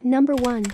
Number 1.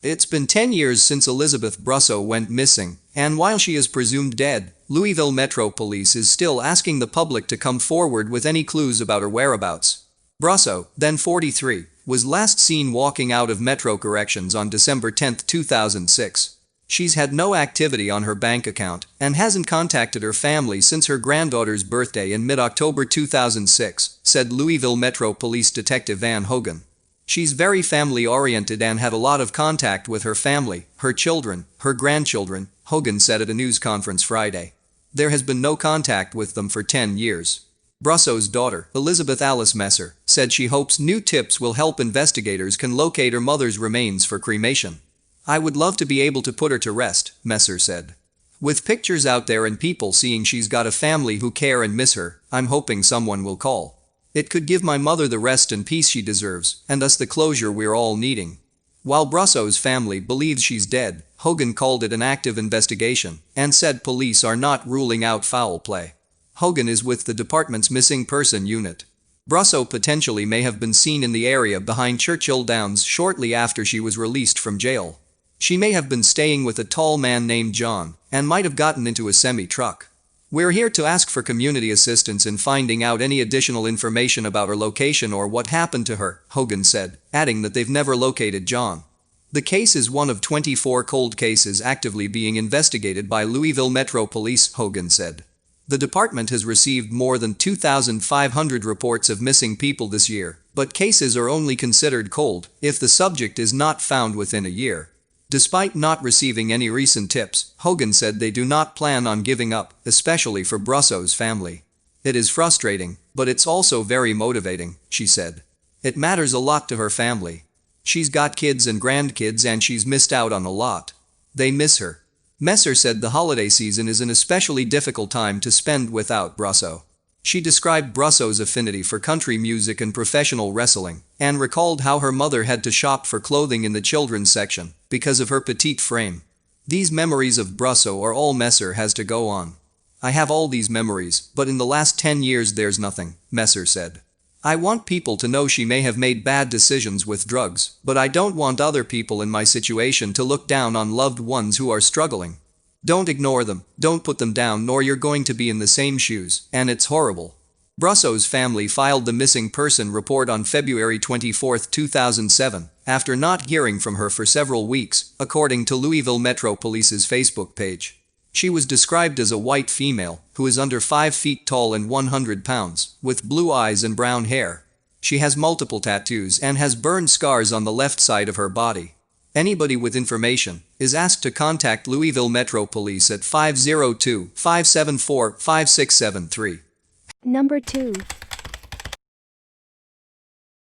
It's been 10 years since Elizabeth Brussow went missing, and while she is presumed dead, Louisville Metro Police is still asking the public to come forward with any clues about her whereabouts. Brussow, then 43, was last seen walking out of Metro Corrections on December 10, 2006. She's had no activity on her bank account and hasn't contacted her family since her granddaughter's birthday in mid-October 2006, said Louisville Metro Police Detective Van Hogan. She's very family-oriented and had a lot of contact with her family, her children, her grandchildren, Hogan said at a news conference Friday. There has been no contact with them for 10 years. Brussow's daughter, Elizabeth Alice Messer, said she hopes new tips will help investigators can locate her mother's remains for cremation. "I would love to be able to put her to rest," Messer said. "With pictures out there and people seeing she's got a family who care and miss her, I'm hoping someone will call. It could give my mother the rest and peace she deserves, and us the closure we're all needing." While Brussow's family believes she's dead, Hogan called it an active investigation and said police are not ruling out foul play. Hogan is with the department's missing person unit. Brussow potentially may have been seen in the area behind Churchill Downs shortly after she was released from jail. She may have been staying with a tall man named John and might have gotten into a semi-truck. "We're here to ask for community assistance in finding out any additional information about her location or what happened to her," Hogan said, adding that they've never located John. The case is one of 24 cold cases actively being investigated by Louisville Metro Police, Hogan said. The department has received more than 2,500 reports of missing people this year, but cases are only considered cold if the subject is not found within a year. Despite not receiving any recent tips, Hogan said they do not plan on giving up, especially for Brussow's family. "It is frustrating, but it's also very motivating," she said. "It matters a lot to her family. She's got kids and grandkids and she's missed out on a lot. They miss her." Messer said the holiday season is an especially difficult time to spend without Brussow. She described Brussow's affinity for country music and professional wrestling, and recalled how her mother had to shop for clothing in the children's section because of her petite frame. "These memories of Brussow are all Messer has to go on. I have all these memories, but in the last 10 years there's nothing," Messer said. "I want people to know she may have made bad decisions with drugs, but I don't want other people in my situation to look down on loved ones who are struggling. Don't ignore them, don't put them down, nor you're going to be in the same shoes, and it's horrible." Brussow's family filed the missing person report on February 24, 2007, after not hearing from her for several weeks, according to Louisville Metro Police's Facebook page. She was described as a white female, who is under 5 feet tall and 100 pounds, with blue eyes and brown hair. She has multiple tattoos and has burn scars on the left side of her body. Anybody with information is asked to contact Louisville Metro Police at 502-574-5673. Number 2.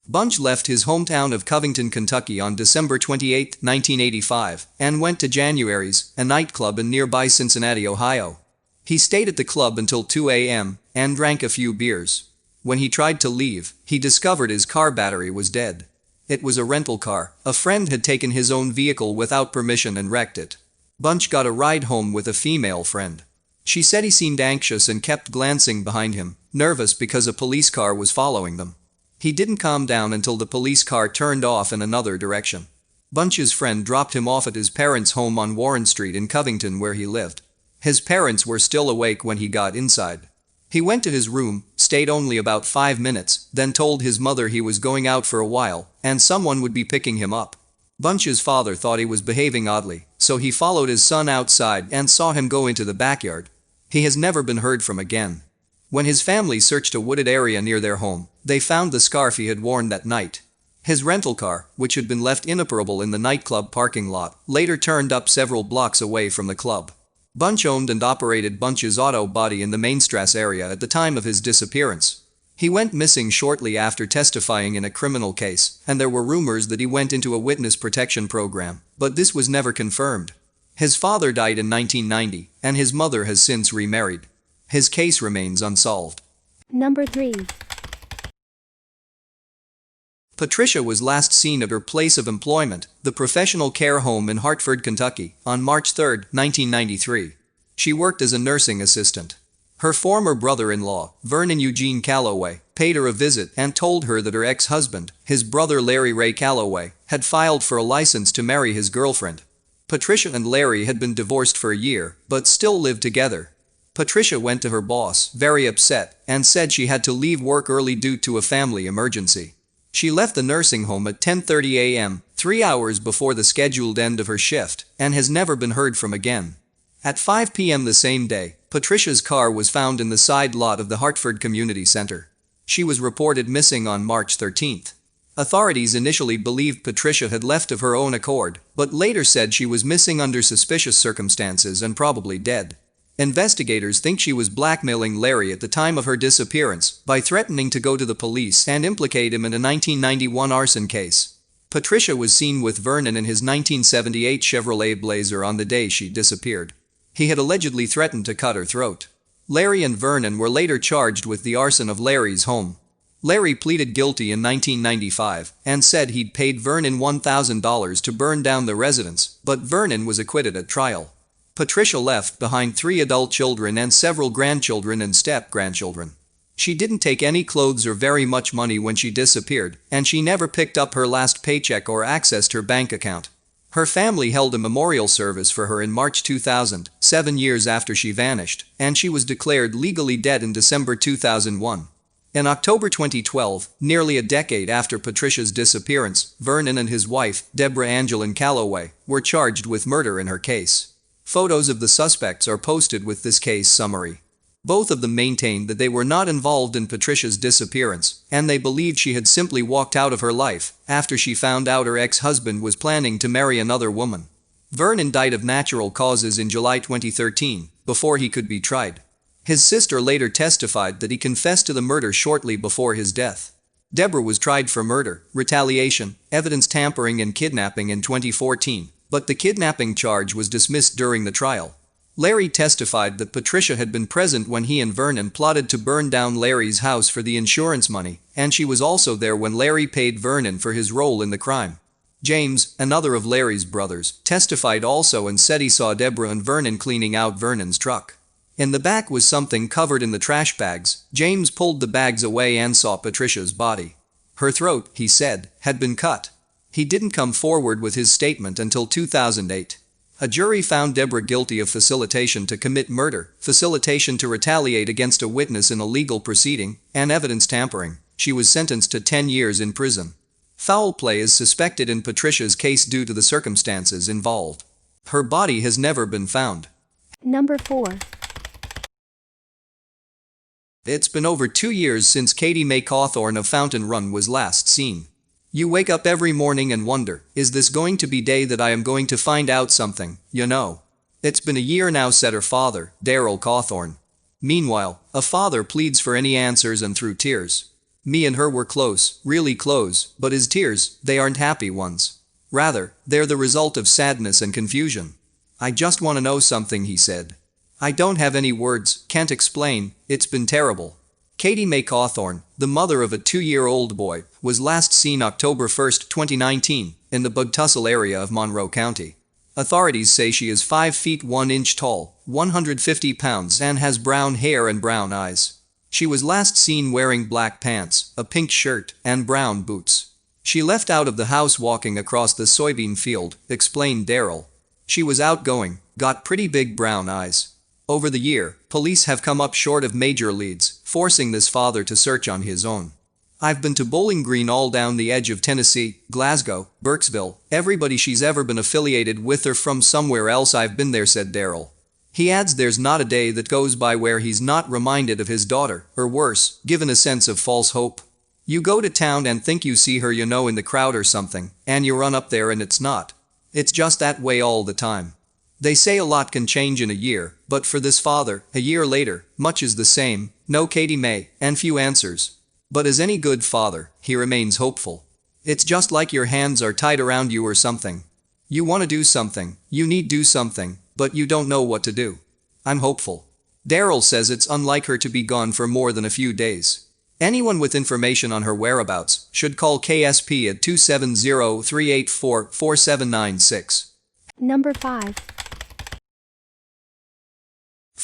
Bunch left his hometown of Covington, Kentucky on December 28, 1985, and went to January's, a nightclub in nearby Cincinnati, Ohio. He stayed at the club until 2 a.m. and drank a few beers. When he tried to leave, he discovered his car battery was dead. It was a rental car. A friend had taken his own vehicle without permission and wrecked it. Bunch got a ride home with a female friend. She said he seemed anxious and kept glancing behind him, nervous because a police car was following them. He didn't calm down until the police car turned off in another direction. Bunch's friend dropped him off at his parents' home on Warren Street in Covington where he lived. His parents were still awake when he got inside. He went to his room, stayed only about 5 minutes, then told his mother he was going out for a while, and someone would be picking him up. Bunch's father thought he was behaving oddly, so he followed his son outside and saw him go into the backyard. He has never been heard from again. When his family searched a wooded area near their home, they found the scarf he had worn that night. His rental car, which had been left inoperable in the nightclub parking lot, later turned up several blocks away from the club. Bunch owned and operated Bunch's Auto Body in the Mainstrasse area at the time of his disappearance. He went missing shortly after testifying in a criminal case, and there were rumors that he went into a witness protection program, but this was never confirmed. His father died in 1990, and his mother has since remarried. His case remains unsolved. Number 3. Patricia was last seen at her place of employment, the professional care home in Hartford, Kentucky, on March 3, 1993. She worked as a nursing assistant. Her former brother-in-law, Vernon Eugene Calloway, paid her a visit and told her that her ex-husband, his brother Larry Ray Calloway, had filed for a license to marry his girlfriend. Patricia and Larry had been divorced for a year, but still lived together. Patricia went to her boss, very upset, and said she had to leave work early due to a family emergency. She left the nursing home at 10:30 a.m., 3 hours before the scheduled end of her shift, and has never been heard from again. At 5 p.m. the same day, Patricia's car was found in the side lot of the Hartford Community Center. She was reported missing on March 13. Authorities initially believed Patricia had left of her own accord, but later said she was missing under suspicious circumstances and probably dead. Investigators think she was blackmailing Larry at the time of her disappearance by threatening to go to the police and implicate him in a 1991 arson case. Patricia was seen with Vernon in his 1978 Chevrolet Blazer on the day she disappeared. He had allegedly threatened to cut her throat. Larry and Vernon were later charged with the arson of Larry's home. Larry pleaded guilty in 1995 and said he'd paid Vernon $1,000 to burn down the residence, but Vernon was acquitted at trial. Patricia left behind 3 adult children and several grandchildren and step-grandchildren. She didn't take any clothes or very much money when she disappeared, and she never picked up her last paycheck or accessed her bank account. Her family held a memorial service for her in March 2000, 7 years after she vanished, and she was declared legally dead in December 2001. In October 2012, nearly a decade after Patricia's disappearance, Vernon and his wife, Deborah Ann Calloway, were charged with murder in her case. Photos of the suspects are posted with this case summary. Both of them maintained that they were not involved in Patricia's disappearance, and they believed she had simply walked out of her life after she found out her ex-husband was planning to marry another woman. Vernon died of natural causes in July 2013, before he could be tried. His sister later testified that he confessed to the murder shortly before his death. Deborah was tried for murder, retaliation, evidence tampering and kidnapping in 2014. But the kidnapping charge was dismissed during the trial. Larry testified that Patricia had been present when he and Vernon plotted to burn down Larry's house for the insurance money, and she was also there when Larry paid Vernon for his role in the crime. James, another of Larry's brothers, testified also and said he saw Deborah and Vernon cleaning out Vernon's truck. In the back was something covered in the trash bags. James pulled the bags away and saw Patricia's body. Her throat, he said, had been cut. He didn't come forward with his statement until 2008. A jury found Deborah guilty of facilitation to commit murder, facilitation to retaliate against a witness in a legal proceeding, and evidence tampering. She was sentenced to 10 years in prison. Foul play is suspected in Patricia's case due to the circumstances involved. Her body has never been found. Number 4. It's been over 2 years since Mae Cawthorn of Fountain Run was last seen. You wake up every morning and wonder, is this going to be day that I am going to find out something, you know? It's been a year now, said her father, Daryl Cawthorn. Meanwhile, a father pleads for any answers and through tears. Me and her were close, really close, but his tears, they aren't happy ones. Rather, they're the result of sadness and confusion. I just want to know something, he said. I don't have any words, can't explain, it's been terrible. Mae Cawthorn, the mother of a 2-year-old boy, was last seen October 1, 2019, in the Bugtussle area of Monroe County. Authorities say she is 5 feet 1 inch tall, 150 pounds and has brown hair and brown eyes. She was last seen wearing black pants, a pink shirt, and brown boots. She left out of the house walking across the soybean field, explained Daryl. She was outgoing, got pretty big brown eyes. Over the year, police have come up short of major leads, forcing this father to search on his own. I've been to Bowling Green all down the edge of Tennessee, Glasgow, Berksville, everybody she's ever been affiliated with or from somewhere else I've been there, said Daryl. He adds there's not a day that goes by where he's not reminded of his daughter, or worse, given a sense of false hope. You go to town and think you see her, you know, in the crowd or something, and you run up there and it's not. It's just that way all the time. They say a lot can change in a year, but for this father, a year later, much is the same, no Mae, and few answers. But as any good father, he remains hopeful. It's just like your hands are tied around you or something. You want to do something, you need do something, but you don't know what to do. I'm hopeful. Daryl says it's unlike her to be gone for more than a few days. Anyone with information on her whereabouts should call KSP at 270-384-4796. Number 5.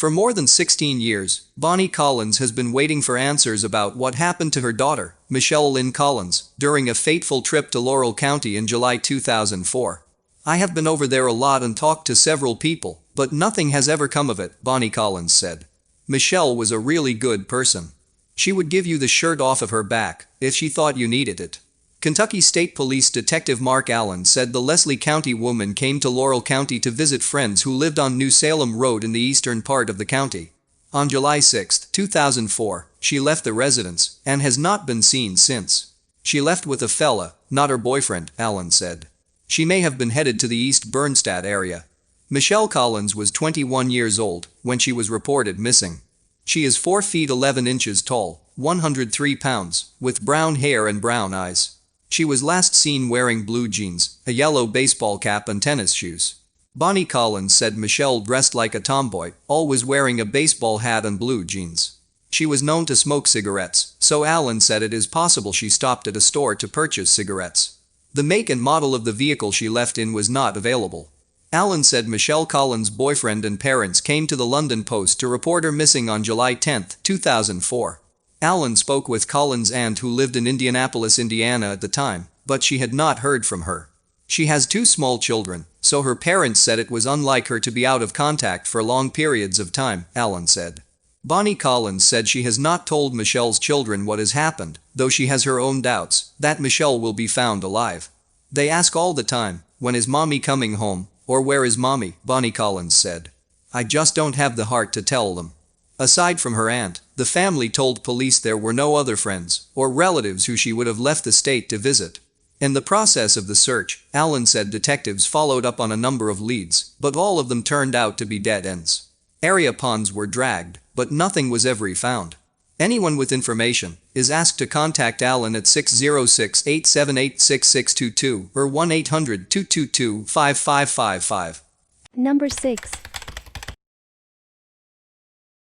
For more than 16 years, Bonnie Collins has been waiting for answers about what happened to her daughter, Michelle Lynn Collins, during a fateful trip to Laurel County in July 2004. "I have been over there a lot and talked to several people, but nothing has ever come of it," Bonnie Collins said. "Michelle was a really good person. She would give you the shirt off of her back if she thought you needed it." Kentucky State Police Detective Mark Allen said the Leslie County woman came to Laurel County to visit friends who lived on New Salem Road in the eastern part of the county. On July 6, 2004, she left the residence and has not been seen since. "She left with a fella, not her boyfriend," Allen said. "She may have been headed to the East Bernstadt area." Michelle Collins was 21 years old when she was reported missing. She is 4 feet 11 inches tall, 103 pounds, with brown hair and brown eyes. She was last seen wearing blue jeans, a yellow baseball cap and tennis shoes. Bonnie Collins said Michelle dressed like a tomboy, always wearing a baseball hat and blue jeans. She was known to smoke cigarettes, so Allen said it is possible she stopped at a store to purchase cigarettes. The make and model of the vehicle she left in was not available. Allen said Michelle Collins' boyfriend and parents came to the London Post to report her missing on July 10, 2004. Allen spoke with Collins' aunt who lived in Indianapolis, Indiana at the time, but she had not heard from her. She has 2 small children, so her parents said it was unlike her to be out of contact for long periods of time, Allen said. Bonnie Collins said she has not told Michelle's children what has happened, though she has her own doubts that Michelle will be found alive. "They ask all the time, when is mommy coming home, or where is mommy," Bonnie Collins said. "I just don't have the heart to tell them." Aside from her aunt, the family told police there were no other friends or relatives who she would have left the state to visit. In the process of the search, Allen said detectives followed up on a number of leads, but all of them turned out to be dead ends. Area ponds were dragged, but nothing was ever found. Anyone with information is asked to contact Allen at 606-878-6622 or 1-800-222-5555. Number 6.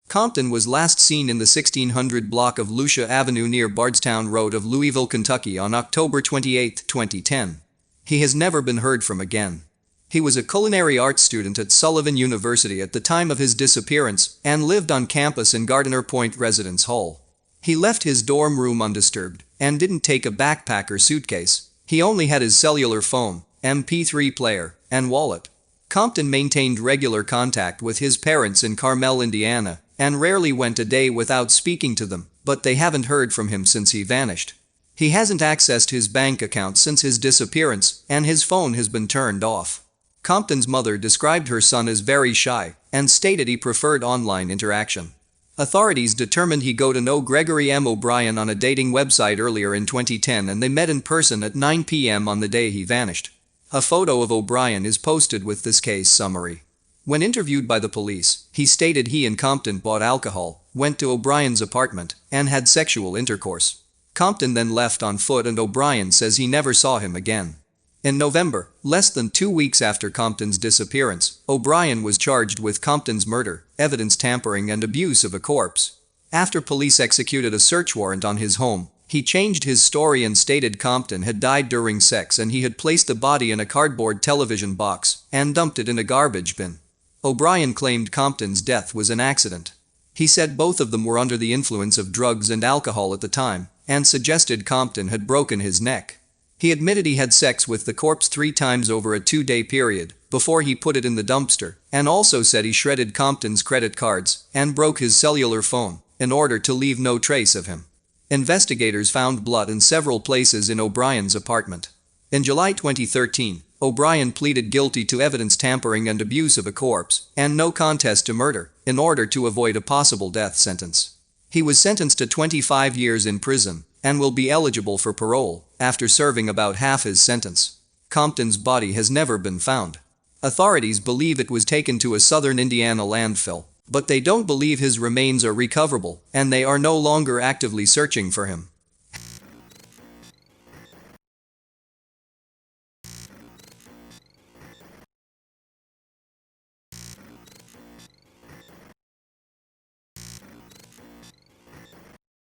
Compton was last seen in the 1600 block of Lucia Avenue near Bardstown Road of Louisville, Kentucky on October 28, 2010. He has never been heard from again. He was a culinary arts student at Sullivan University at the time of his disappearance and lived on campus in Gardiner Point Residence Hall. He left his dorm room undisturbed and didn't take a backpack or suitcase. He only had his cellular phone, MP3 player, and wallet. Compton maintained regular contact with his parents in Carmel, Indiana, and rarely went a day without speaking to them, but they haven't heard from him since he vanished. He hasn't accessed his bank account since his disappearance, and his phone has been turned off. Compton's mother described her son as very shy and stated he preferred online interaction. Authorities determined he go to know Gregory M. O'Brien on a dating website earlier in 2010 and they met in person at 9 p.m. on the day he vanished. A photo of O'Brien is posted with this case summary. When interviewed by the police, he stated he and Compton bought alcohol, went to O'Brien's apartment, and had sexual intercourse. Compton then left on foot and O'Brien says he never saw him again. In November, less than 2 weeks after Compton's disappearance, O'Brien was charged with Compton's murder, evidence tampering and abuse of a corpse. After police executed a search warrant on his home, he changed his story and stated Compton had died during sex and he had placed the body in a cardboard television box and dumped it in a garbage bin. O'Brien claimed Compton's death was an accident. He said both of them were under the influence of drugs and alcohol at the time, and suggested Compton had broken his neck. He admitted he had sex with the corpse 3 times over a 2-day period, before he put it in the dumpster, and also said he shredded Compton's credit cards and broke his cellular phone in order to leave no trace of him. Investigators found blood in several places in O'Brien's apartment. In July 2013, O'Brien pleaded guilty to evidence tampering and abuse of a corpse, and no contest to murder, in order to avoid a possible death sentence. He was sentenced to 25 years in prison, and will be eligible for parole, after serving about half his sentence. Compton's body has never been found. Authorities believe it was taken to a southern Indiana landfill, but they don't believe his remains are recoverable, and they are no longer actively searching for him.